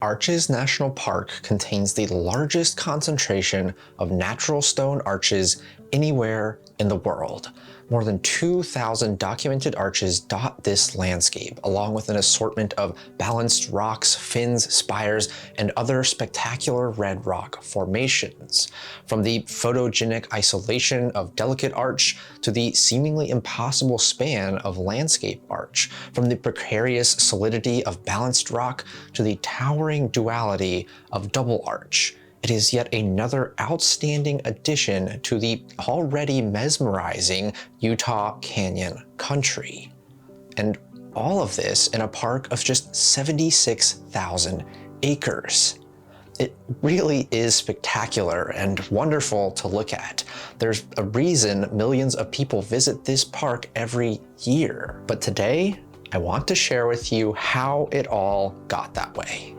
Arches National Park contains the largest concentration of natural stone arches anywhere in the world. More than 2,000 documented arches dot this landscape, along with an assortment of balanced rocks, fins, spires, and other spectacular red rock formations. From the photogenic isolation of delicate arch to the seemingly impossible span of landscape arch, from the precarious solidity of balanced rock to the towering duality of double arch. It is yet another outstanding addition to the already mesmerizing Utah Canyon country. And all of this in a park of just 76,000 acres. It really is spectacular and wonderful to look at. There's a reason millions of people visit this park every year. But today, I want to share with you how it all got that way.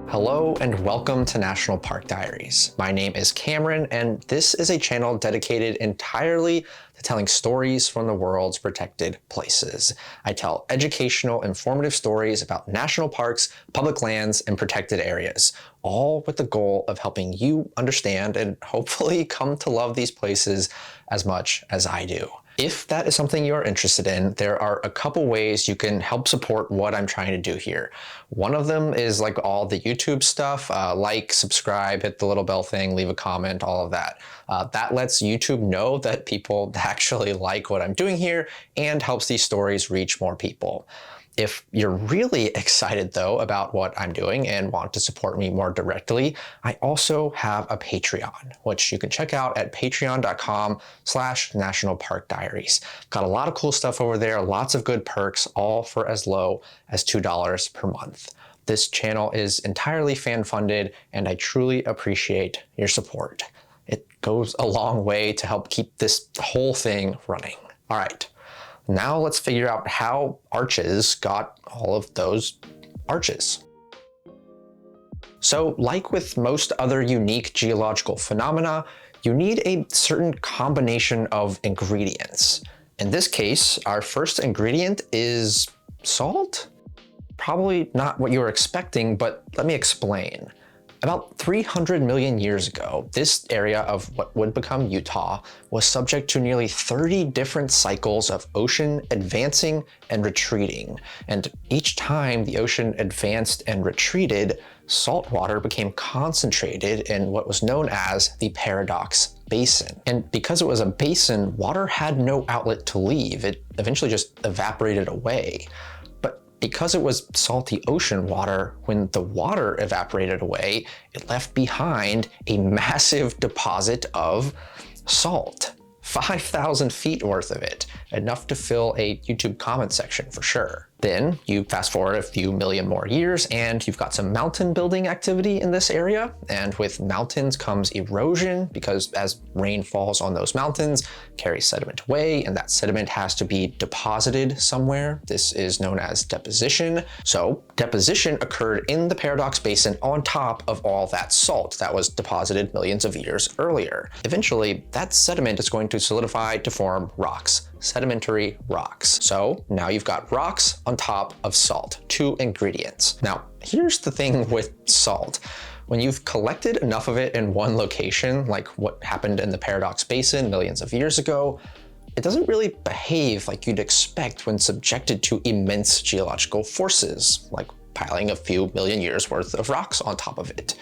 Hello and welcome to National Park Diaries. My name is Cameron and this is a channel dedicated entirely to telling stories from the world's protected places. I tell educational, informative stories about national parks, public lands, and protected areas, all with the goal of helping you understand and hopefully come to love these places as much as I do. If that is something you're interested in, there are a couple ways you can help support what I'm trying to do here. One of them is like all the YouTube stuff, like, subscribe, hit the little bell thing, leave a comment, all of that. That lets YouTube know that people actually like what I'm doing here and helps these stories reach more people. If you're really excited though about what I'm doing and want to support me more directly, I also have a Patreon, which you can check out at patreon.com/nationalparkdiaries. Got a lot of cool stuff over there, lots of good perks, all for as low as $2 per month. This channel is entirely fan-funded and I truly appreciate your support. It goes a long way to help keep this whole thing running. All right. Now let's figure out how arches got all of those arches. So, like with most other unique geological phenomena, you need a certain combination of ingredients. In this case, our first ingredient is salt? Probably not what you were expecting, but let me explain. About 300 million years ago, this area of what would become Utah was subject to nearly 30 different cycles of ocean advancing and retreating. And each time the ocean advanced and retreated, salt water became concentrated in what was known as the Paradox Basin. And because it was a basin, water had no outlet to leave. It eventually just evaporated away. Because it was salty ocean water, when the water evaporated away, it left behind a massive deposit of salt. 5,000 feet worth of it, enough to fill a YouTube comment section for sure. Then you fast forward a few million more years and you've got some mountain building activity in this area. And with mountains comes erosion because as rain falls on those mountains, it carries sediment away and that sediment has to be deposited somewhere. This is known as deposition. So deposition occurred in the Paradox Basin on top of all that salt that was deposited millions of years earlier. Eventually, that sediment is going to solidify to form rocks. Sedimentary rocks. So now you've got rocks on top of salt, two ingredients. Now, here's the thing with salt. When you've collected enough of it in one location, like what happened in the Paradox Basin millions of years ago, it doesn't really behave like you'd expect when subjected to immense geological forces, like piling a few million years worth of rocks on top of it.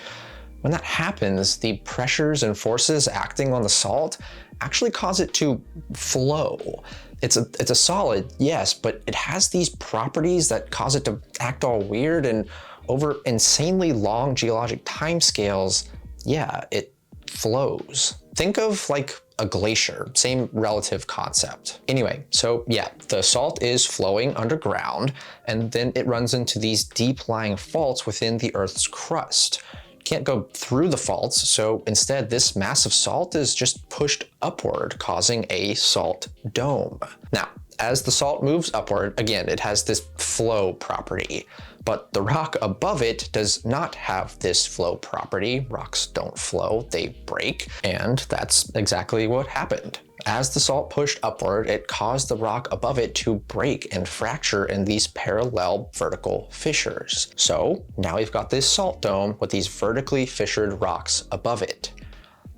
When that happens, the pressures and forces acting on the salt actually cause it to flow. It's a solid, yes, but it has these properties that cause it to act all weird, and over insanely long geologic timescales, yeah, it flows. Think of like a glacier, same relative concept. Anyway, so yeah, the salt is flowing underground, and then it runs into these deep-lying faults within the Earth's crust. Can't go through the faults, so instead this mass of salt is just pushed upward, causing a salt dome. Now, As the salt moves upward, again, it has this flow property, but the rock above it does not have this flow property. Rocks don't flow, they break, and that's exactly what happened. As the salt pushed upward, it caused the rock above it to break and fracture in these parallel vertical fissures. So now we've got this salt dome with these vertically fissured rocks above it.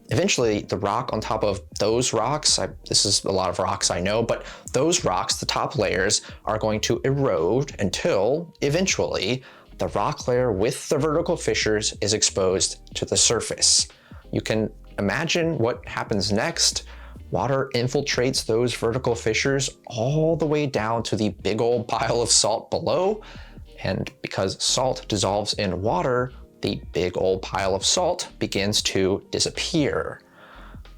Eventually, the rock on top of those rocks, this is a lot of rocks I know, but those rocks, the top layers, are going to erode until, eventually, the rock layer with the vertical fissures is exposed to the surface. You can imagine what happens next. Water infiltrates those vertical fissures all the way down to the big old pile of salt below, and because salt dissolves in water, the big old pile of salt begins to disappear.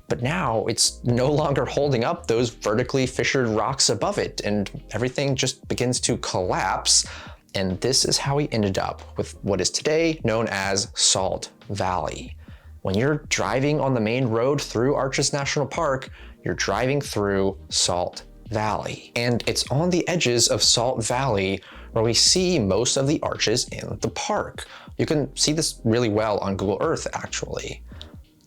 But now it's no longer holding up those vertically fissured rocks above it, and everything just begins to collapse. And this is how we ended up with what is today known as Salt Valley. When you're driving on the main road through Arches National Park, you're driving through Salt Valley. And it's on the edges of Salt Valley where we see most of the arches in the park. You can see this really well on Google Earth, actually.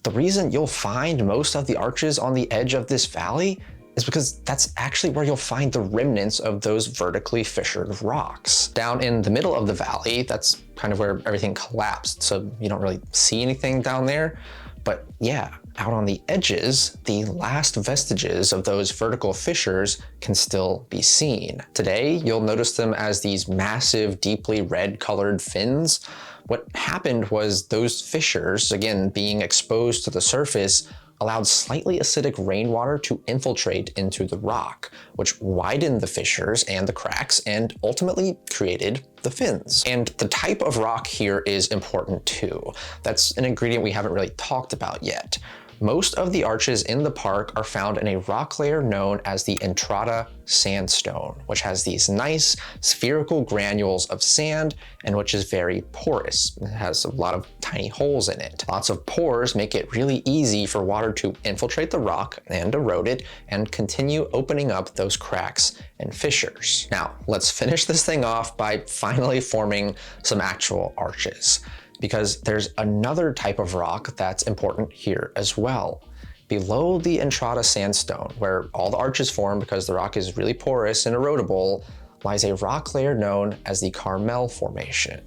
The reason you'll find most of the arches on the edge of this valley is because that's actually where you'll find the remnants of those vertically fissured rocks. Down in the middle of the valley, that's kind of where everything collapsed, so you don't really see anything down there. But yeah, out on the edges, the last vestiges of those vertical fissures can still be seen. Today, you'll notice them as these massive, deeply red-colored fins. What happened was those fissures, again, being exposed to the surface, allowed slightly acidic rainwater to infiltrate into the rock, which widened the fissures and the cracks and ultimately created the fins. And the type of rock here is important too. That's an ingredient we haven't really talked about yet. Most of the arches in the park are found in a rock layer known as the Entrada sandstone, which has these nice spherical granules of sand and which is very porous. It has a lot of tiny holes in it. Lots of pores make it really easy for water to infiltrate the rock and erode it and continue opening up those cracks and fissures. Now, let's finish this thing off by finally forming some actual arches, because there's another type of rock that's important here as well. Below the Entrada sandstone, where all the arches form because the rock is really porous and erodible, lies a rock layer known as the Carmel Formation.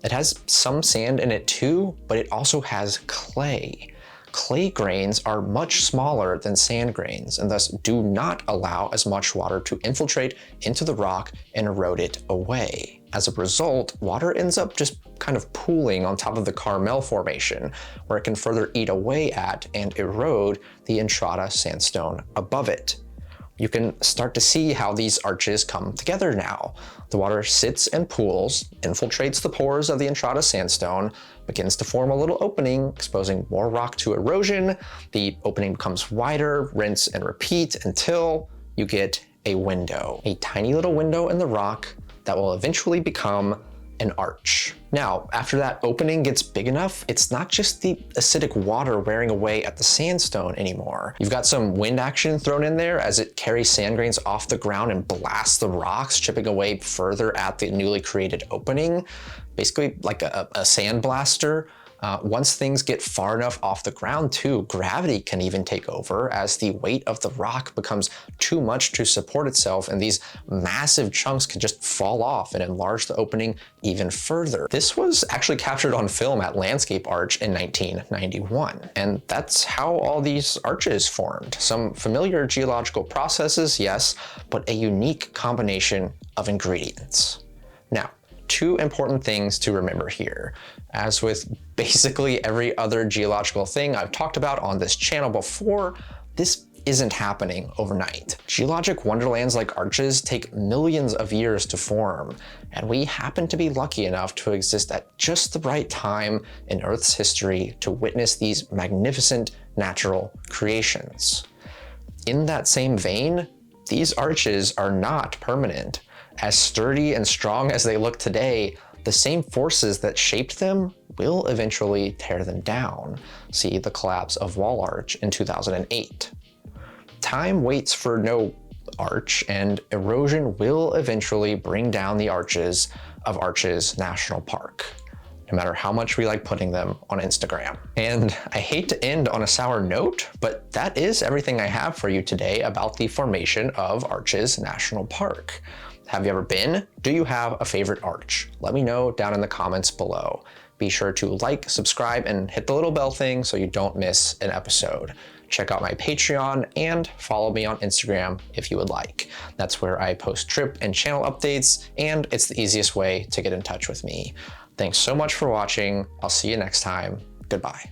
It has some sand in it too, but it also has clay. Clay grains are much smaller than sand grains and thus do not allow as much water to infiltrate into the rock and erode it away. As a result, water ends up just kind of pooling on top of the Carmel Formation, where it can further eat away at and erode the Entrada sandstone above it. You can start to see how these arches come together now. The water sits and pools, infiltrates the pores of the Entrada sandstone, begins to form a little opening, exposing more rock to erosion. The opening becomes wider, rinse and repeat until you get a window, a tiny little window in the rock that will eventually become an arch. Now, after that opening gets big enough, it's not just the acidic water wearing away at the sandstone anymore. You've got some wind action thrown in there as it carries sand grains off the ground and blasts the rocks, chipping away further at the newly created opening, basically like a sand blaster. Once things get far enough off the ground too, gravity can even take over as the weight of the rock becomes too much to support itself, and these massive chunks can just fall off and enlarge the opening even further. This was actually captured on film at Landscape Arch in 1991, and that's how all these arches formed. Some familiar geological processes, yes, but a unique combination of ingredients. Now, two important things to remember here. As with basically every other geological thing I've talked about on this channel before, this isn't happening overnight. Geologic wonderlands like arches take millions of years to form, and we happen to be lucky enough to exist at just the right time in Earth's history to witness these magnificent natural creations. In that same vein, these arches are not permanent. As sturdy and strong as they look today, the same forces that shaped them will eventually tear them down. See the collapse of Wall Arch in 2008. Time waits for no arch, and erosion will eventually bring down the arches of Arches National Park, no matter how much we like putting them on Instagram. And I hate to end on a sour note, but that is everything I have for you today about the formation of Arches National Park. Have you ever been? Do you have a favorite arch? Let me know down in the comments below. Be sure to like, subscribe, and hit the little bell thing so you don't miss an episode. Check out my Patreon and follow me on Instagram if you would like. That's where I post trip and channel updates, and it's the easiest way to get in touch with me. Thanks so much for watching. I'll see you next time. Goodbye.